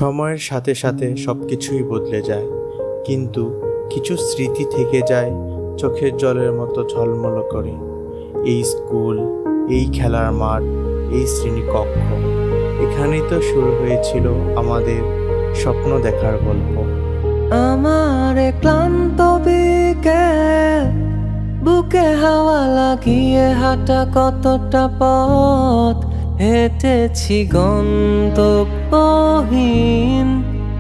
সময়ের সাথে সাথে সবকিছুই বদলে যায়, কিন্তু কিছু স্মৃতি থেকে যায় চোখের জলের মতো ঝলমল করে। এই স্কুল, এই খেলার মাঠ, এই শ্রেণীকক্ষ, এখানেই তো শুরু হয়েছিল আমাদের স্বপ্ন দেখার গল্প। আমার ক্লান্ত বিকেল, বুকে হাওয়া লাগিয়ে হাঁটা কতটা পথ হেঁটেছি গন্তব্যহীন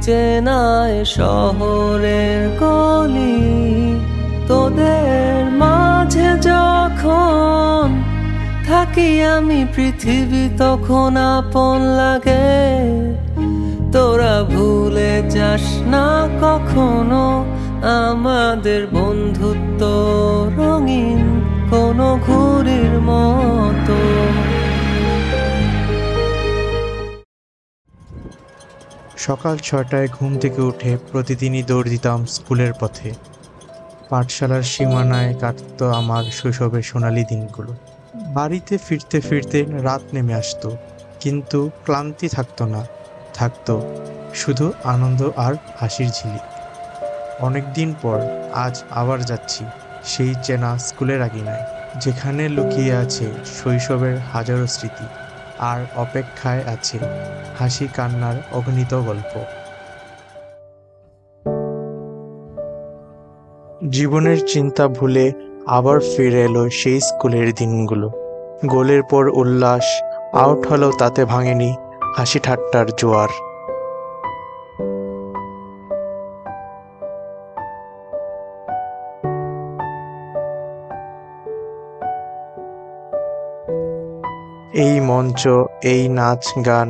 চেনায় শহরের গলি। তোদের মাঝে যখন থাকি আমি, পৃথিবী তখন আপন লাগে। তোরা ভুলে যাস না কখনো আমাদের বন্ধুত্ব রঙিন কোনো ঘুড়ির মতো। সকাল 6টায় ঘুম থেকে উঠে প্রতিদিনই দৌড় দিতাম স্কুলের পথে। পাঠশালার সীমানায় কাটত আমার শৈশবের সোনালি দিনগুলো। বাড়িতে ফিরতে ফিরতে রাত নেমে আসতো, কিন্তু ক্লান্তি থাকতো না, থাকতো শুধু আনন্দ আর হাসির ঝিলিক। অনেকদিন পর আজ আবার যাচ্ছি সেই চেনা স্কুলের আগিনায়, যেখানে লুকিয়ে আছে শৈশবের হাজারো স্মৃতি আর অপেক্ষায় আছে হাসি কান্নার অগণিত গল্প। জীবনের চিন্তা ভুলে আবার ফিরে এলো সেই স্কুলের দিনগুলো। গোলের পর উল্লাস, আউট হলেও তাতে ভাঙেনি হাসি ঠাট্টার জোয়ার। এই মঞ্চ, এই নাচ গান,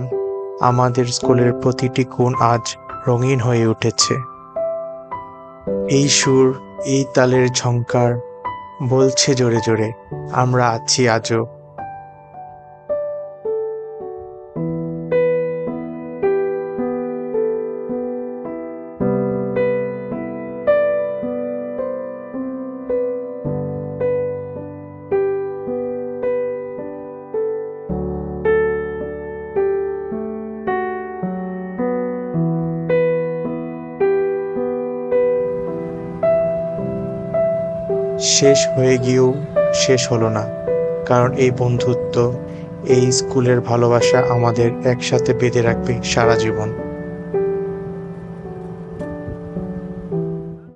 আমাদের স্কুলের প্রতিটি কোণ আজ রঙিন হয়ে উঠেছে। এই সুর, এই তালের ঝংকার বলছে জোরে জোরে, আমরা আছি আজও। শেষ হয়ে গিয়েও শেষ হলো না, কারণ এই বন্ধুত্ব, এই স্কুলের ভালোবাসা আমাদের একসাথে বেঁধে রাখবে সারা জীবন।